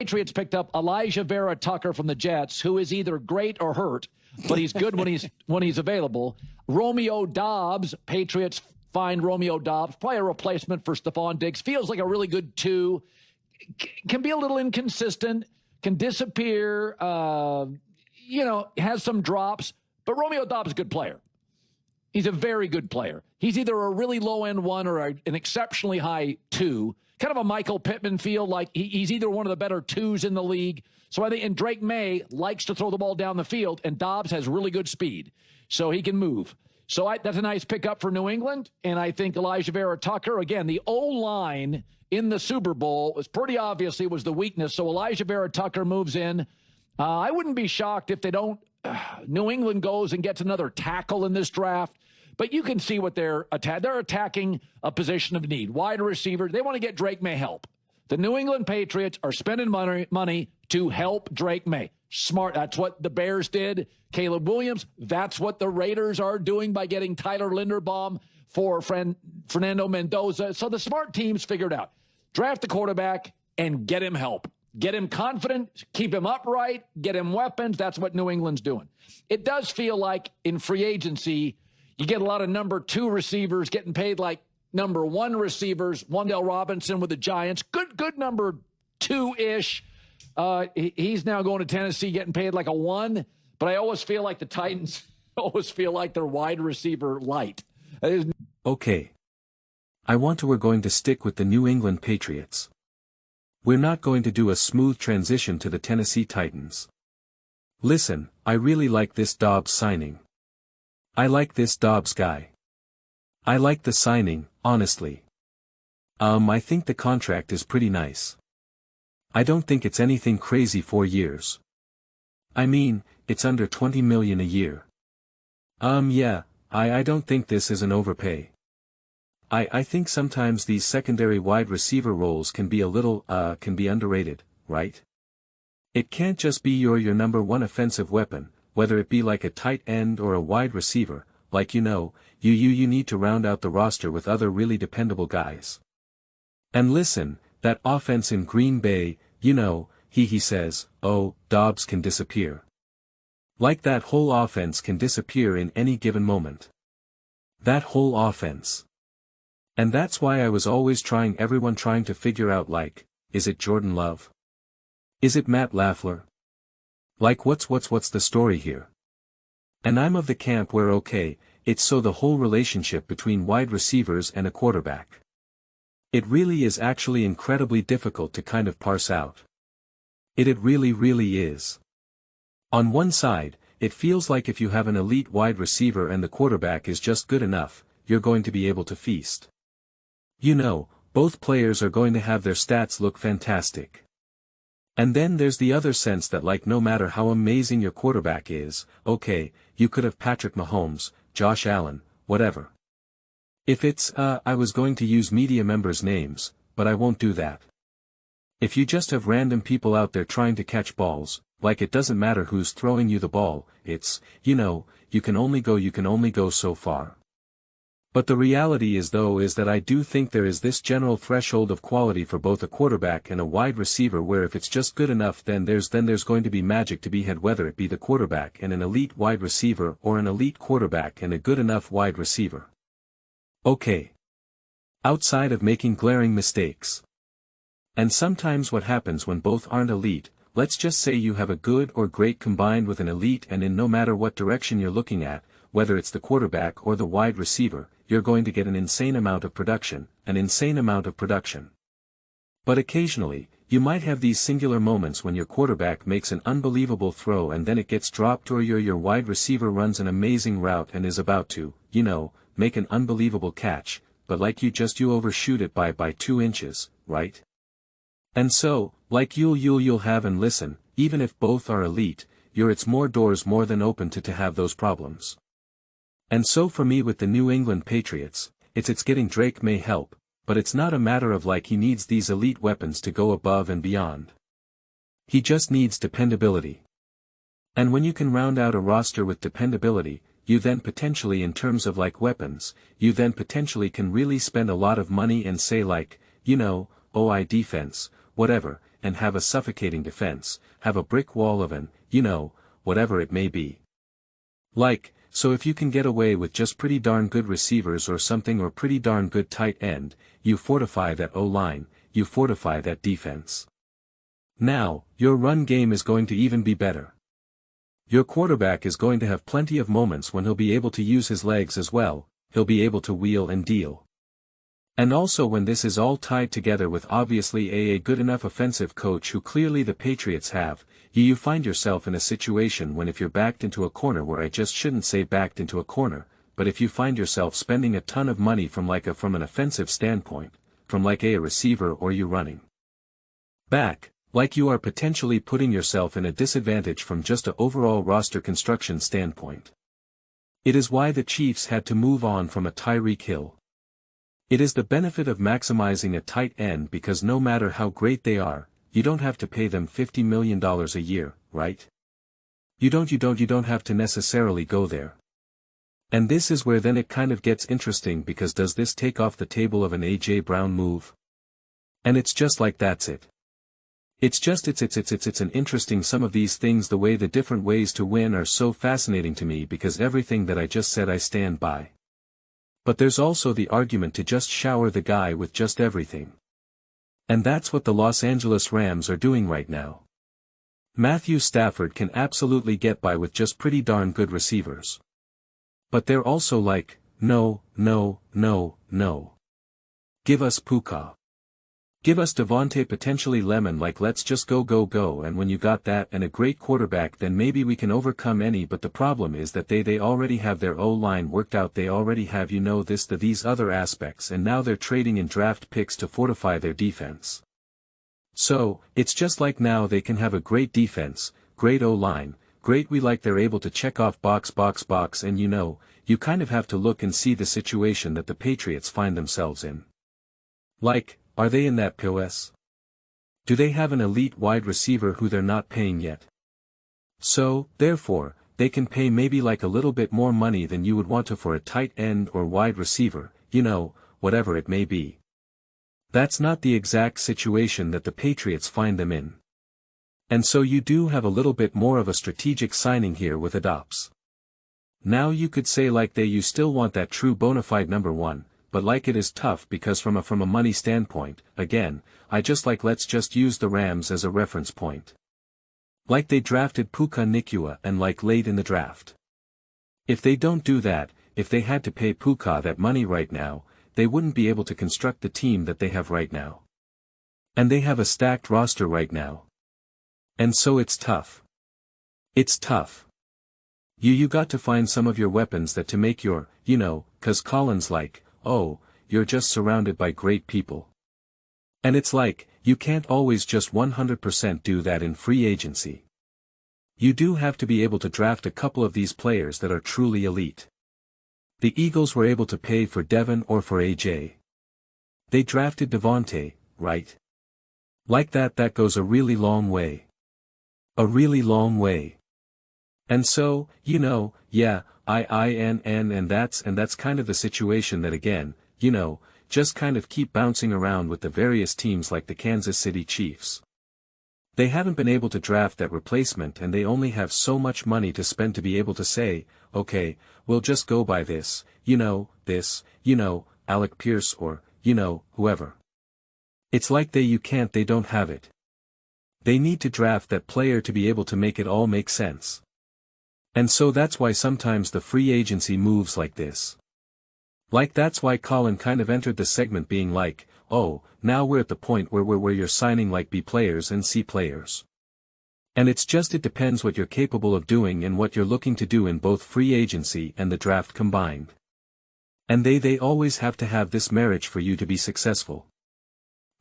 Patriots picked up Elijah Vera Tucker from the Jets, who is either great or hurt, but he's good when he's available. Romeo Doubs, Patriots find Romeo Doubs, probably a replacement for Stephon Diggs. Feels like a really good two. Can be a little inconsistent, can disappear, has some drops, but Romeo Doubs is a good player. He's a very good player. He's either a really low-end one or an exceptionally high two. Kind of a Michael Pittman feel, like he's either one of the better twos in the league. So I think, and Drake Maye likes to throw the ball down the field, and Doubs has really good speed, so he can move. So that's a nice pickup for New England, and I think Elijah Vera Tucker, again, the O-line in the Super Bowl was pretty obviously was the weakness, so Elijah Vera Tucker moves in. I wouldn't be shocked if they don't, New England goes and gets another tackle in this draft. But you can see what they're attacking a position of need. Wide receiver, they want to get Drake Maye help. The New England Patriots are spending money to help Drake Maye. Smart. That's what the Bears did. Caleb Williams, that's what the Raiders are doing by getting Tyler Linderbaum for Fernando Mendoza. So the smart teams figured out, draft the quarterback and get him help. Get him confident, keep him upright, get him weapons. That's what New England's doing. It does feel like in free agency, you get a lot of number two receivers getting paid like number one receivers. Wan'Dale Robinson with the Giants. Good number two-ish. He's now going to Tennessee getting paid like a one. But I always feel like the Titans always feel like they're wide receiver light. Okay. We're going to stick with the New England Patriots. We're not going to do a smooth transition to the Tennessee Titans. Listen, I really like this Doubs signing. I like this Doubs guy. I like the signing, honestly. I think the contract is pretty nice. I don't think it's anything crazy 4 years. I mean, it's under $20 million a year. Yeah, I don't think this is an overpay. I think sometimes these secondary wide receiver roles can be underrated, right? It can't just be your number one offensive weapon, whether it be like a tight end or a wide receiver, like you need to round out the roster with other really dependable guys. And listen, that offense in Green Bay, he says, oh, Doubs can disappear. Like that whole offense can disappear in any given moment. That whole offense. And that's why I was always everyone trying to figure out is it Jordan Love? Is it Matt LaFleur? What's the story here? And I'm of the camp where it's so the whole relationship between wide receivers and a quarterback. It really is actually incredibly difficult to kind of parse out. It really, really is. On one side, it feels like if you have an elite wide receiver and the quarterback is just good enough, you're going to be able to feast. Both players are going to have their stats look fantastic. And then there's the other sense that no matter how amazing your quarterback is, you could have Patrick Mahomes, Josh Allen, whatever. If it's, I was going to use media members' names, but I won't do that. If you just have random people out there trying to catch balls, it doesn't matter who's throwing you the ball, it's, you can only go so far. But the reality is that I do think there is this general threshold of quality for both a quarterback and a wide receiver where if it's just good enough then there's going to be magic to be had, whether it be the quarterback and an elite wide receiver or an elite quarterback and a good enough wide receiver. Outside of making glaring mistakes. And sometimes what happens when both aren't elite, let's just say you have a good or great combined with an elite, and in no matter what direction you're looking at, whether it's the quarterback or the wide receiver, you're going to get an insane amount of production. But occasionally, you might have these singular moments when your quarterback makes an unbelievable throw and then it gets dropped, or your wide receiver runs an amazing route and is about to, make an unbelievable catch, but you overshoot it by 2 inches, right? And so, you'll have, and listen, even if both are elite, it's more doors more than open to have those problems. And so for me with the New England Patriots, it's getting Drake Maye help, but it's not a matter of he needs these elite weapons to go above and beyond. He just needs dependability. And when you can round out a roster with dependability, you then potentially, in terms of weapons, you then potentially can really spend a lot of money and say defense, whatever, and have a suffocating defense, have a brick wall of whatever it may be. So if you can get away with just pretty darn good receivers or something or pretty darn good tight end, you fortify that O-line, you fortify that defense. Now, your run game is going to even be better. Your quarterback is going to have plenty of moments when he'll be able to use his legs as well, he'll be able to wheel and deal. And also when this is all tied together with obviously a good enough offensive coach who clearly the Patriots have, you find yourself in a situation when if you're backed into a corner where I just shouldn't say backed into a corner, but if you find yourself spending a ton of money from an offensive standpoint, from a receiver or you running back, you are potentially putting yourself in a disadvantage from just an overall roster construction standpoint. It is why the Chiefs had to move on from a Tyreek Hill. It is the benefit of maximizing a tight end because no matter how great they are, you don't have to pay them $50 million a year, right? You don't have to necessarily go there. And this is where then it kind of gets interesting because does this take off the table of an A.J. Brown move? And it's just like that's it. It's an interesting some of these things the way the different ways to win are so fascinating to me because everything that I just said I stand by. But there's also the argument to just shower the guy with just everything. And that's what the Los Angeles Rams are doing right now. Matthew Stafford can absolutely get by with just pretty darn good receivers. But they're also like, no. Give us Puka. Give us Devontae potentially Lemon let's just go and when you got that and a great quarterback then maybe we can overcome any but the problem is that they already have their O-line worked out they already have these other aspects and now they're trading in draft picks to fortify their defense. So, it's just like now they can have a great defense, great O-line, great they're able to check off box and you kind of have to look and see the situation that the Patriots find themselves in. Are they in that POS? Do they have an elite wide receiver who they're not paying yet? So, therefore, they can pay maybe a little bit more money than you would want to for a tight end or wide receiver, whatever it may be. That's not the exact situation that the Patriots find them in. And so you do have a little bit more of a strategic signing here with Adopts. Now you could say you still want that true bona fide number one, but it is tough because from a money standpoint, again, I just let's just use the Rams as a reference point. They drafted Puka Nacua and late in the draft. If they don't do that, if they had to pay Puka that money right now, they wouldn't be able to construct the team that they have right now. And they have a stacked roster right now. And so it's tough. It's tough. You got to find some of your weapons that to make your, cause Colin's oh, you're just surrounded by great people. And it's you can't always just 100% do that in free agency. You do have to be able to draft a couple of these players that are truly elite. The Eagles were able to pay for Devin or for AJ. They drafted Devontae, right? That goes a really long way. A really long way. And so, yeah, and that's kind of the situation that again, just kind of keep bouncing around with the various teams like the Kansas City Chiefs. They haven't been able to draft that replacement and they only have so much money to spend to be able to say, okay, we'll just go by this, Alec Pierce or, whoever. It's they don't have it. They need to draft that player to be able to make it all make sense. And so that's why sometimes the free agency moves like this. That's why Colin kind of entered the segment being oh, now we're at the point where you're signing B players and C players. And it depends what you're capable of doing and what you're looking to do in both free agency and the draft combined. And they always have to have this marriage for you to be successful.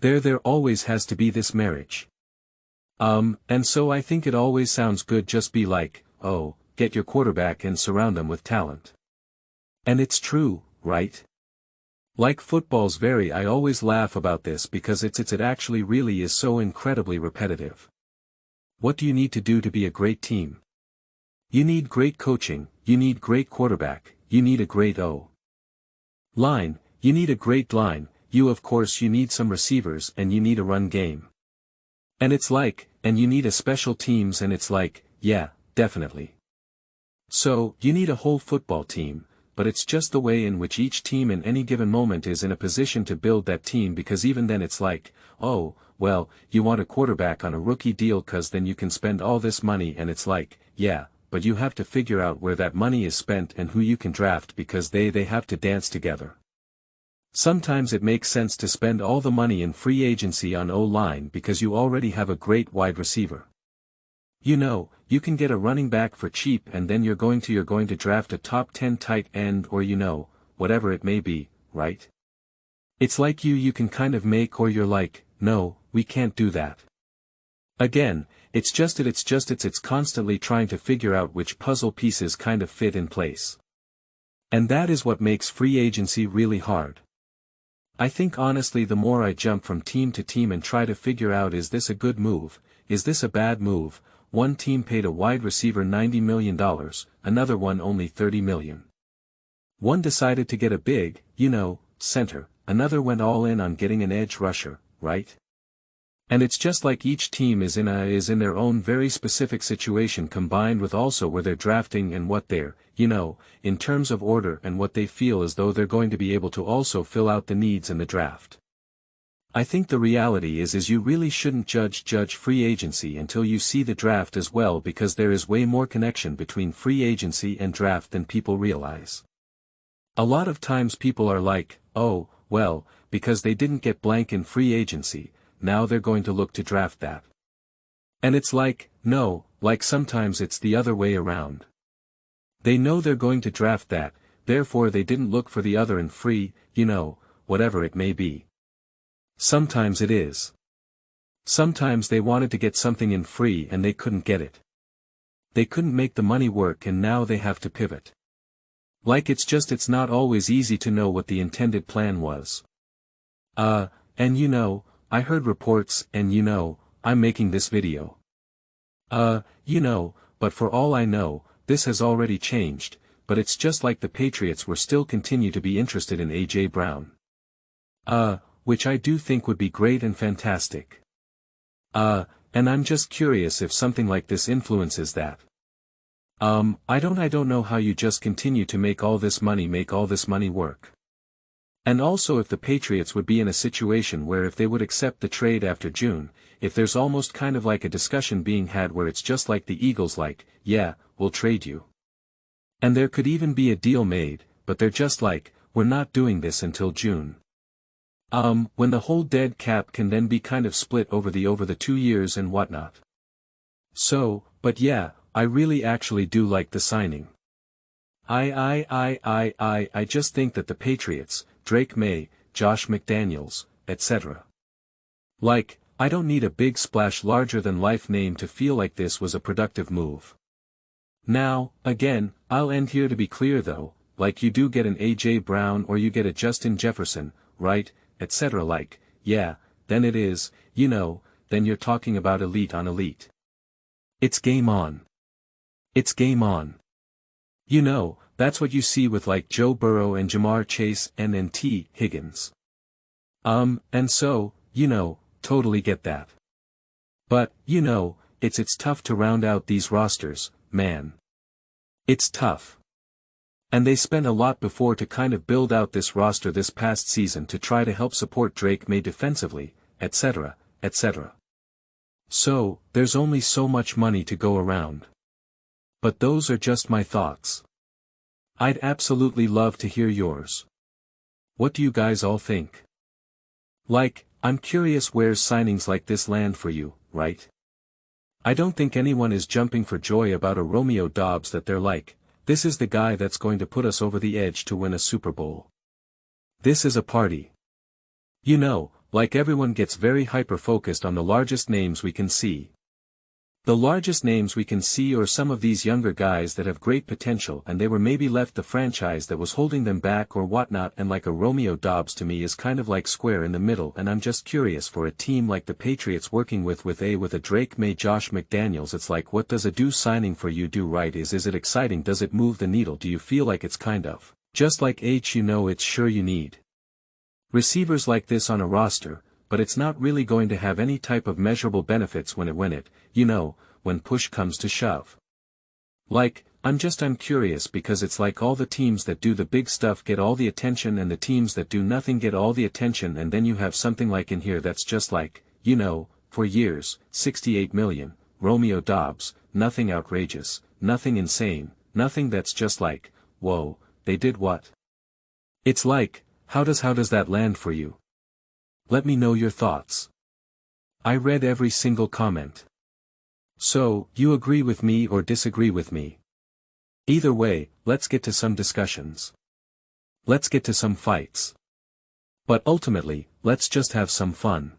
There always has to be this marriage. And so I think it always sounds good just be oh, get your quarterback and surround them with talent. And it's true, right? Football's I always laugh about this because it actually really is so incredibly repetitive. What do you need to do to be a great team? You need great coaching, you need great quarterback, you need a great O-line, you need a great line, of course you need some receivers and you need a run game. And it's like, and you need a special teams and it's like, yeah, definitely. So, you need a whole football team, but it's just the way in which each team in any given moment is in a position to build that team, because even then it's like, oh, well, you want a quarterback on a rookie deal cause then you can spend all this money, and it's like, yeah, but you have to figure out where that money is spent and who you can draft because they have to dance together. Sometimes it makes sense to spend all the money in free agency on O-line because you already have a great wide receiver. You know, you can get a running back for cheap and then you're going to draft a top 10 tight end or whatever it may be, right? It's like you can kind of make, or you're like, no, we can't do that. Again, it's constantly trying to figure out which puzzle pieces kind of fit in place. And that is what makes free agency really hard. I think honestly the more I jump from team to team and try to figure out, is this a good move, is this a bad move? One team paid a wide receiver $90 million, another one only $30 million. One decided to get a big, center, another went all in on getting an edge rusher, right? And it's just like each team is in their own very specific situation, combined with also where they're drafting and what they're, in terms of order and what they feel as though they're going to be able to also fill out the needs in the draft. I think the reality is you really shouldn't judge free agency until you see the draft as well, because there is way more connection between free agency and draft than people realize. A lot of times people are like, oh, well, because they didn't get blank in free agency, now they're going to look to draft that. And it's like, no, like sometimes it's the other way around. They know they're going to draft that, therefore they didn't look for the other in free, whatever it may be. Sometimes it is. Sometimes they wanted to get something in free and they couldn't get it. They couldn't make the money work and now they have to pivot. Like it's not always easy to know what the intended plan was. And I heard reports and I'm making this video. But for all I know, this has already changed, but it's just like the Patriots will still continue to be interested in A.J. Brown. Which I do think would be great and fantastic. And I'm just curious if something like this influences that. I don't know how you just continue to make all this money work. And also if the Patriots would be in a situation where if they would accept the trade after June, if there's almost kind of like a discussion being had where it's just like the Eagles like, yeah, we'll trade you. And there could even be a deal made, but they're just like, we're not doing this until June. When the whole dead cap can then be kind of split over the 2 years and whatnot. So, but yeah, I really actually do like the signing. I just think that the Patriots, Drake Maye, Josh McDaniels, etc. Like, I don't need a big splash larger than life name to feel like this was a productive move. Now, again, I'll end here to be clear though, like you do get an A.J. Brown or you get a Justin Jefferson, right, etc. like, yeah, then it is, then you're talking about elite on elite. It's game on. It's game on. That's what you see with like Joe Burrow and Jamar Chase and T. Higgins. And so, totally get that. But, it's tough to round out these rosters, man. It's tough. And they spent a lot before to kind of build out this roster this past season to try to help support Drake Maye defensively, etc., etc. So, there's only so much money to go around. But those are just my thoughts. I'd absolutely love to hear yours. What do you guys all think? Like, I'm curious where signings like this land for you, right? I don't think anyone is jumping for joy about a Romeo Doubs that they're like, this is the guy that's going to put us over the edge to win a Super Bowl. This is a party. Like everyone gets very hyper-focused on the largest names we can see. The largest names we can see are some of these younger guys that have great potential and they were maybe left the franchise that was holding them back or whatnot, and like a Romeo Doubs to me is kind of like square in the middle, and I'm just curious for a team like the Patriots working with a Drake Maye, Josh McDaniels, it's like what does a do signing for you do right? Is it exciting? Does it move the needle? Do you feel like it's kind of just like it's sure you need receivers like this on a roster, but it's not really going to have any type of measurable benefits when push comes to shove. Like, I'm curious because it's like all the teams that do the big stuff get all the attention and the teams that do nothing get all the attention, and then you have something like in here that's just like, for years, 68 million, Romeo Dobbs, nothing outrageous, nothing insane, nothing that's just like, whoa, they did what? It's like, how does that land for you? Let me know your thoughts. I read every single comment. So, you agree with me or disagree with me? Either way, let's get to some discussions. Let's get to some fights. But ultimately, let's just have some fun.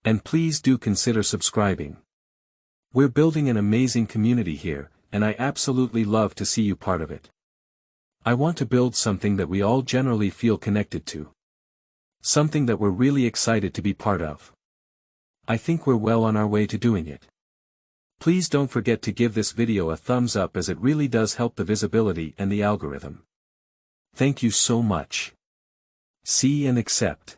And please do consider subscribing. We're building an amazing community here, and I absolutely love to see you part of it. I want to build something that we all generally feel connected to. Something that we're really excited to be part of. I think we're well on our way to doing it. Please don't forget to give this video a thumbs up, as it really does help the visibility and the algorithm. Thank you so much. See and accept.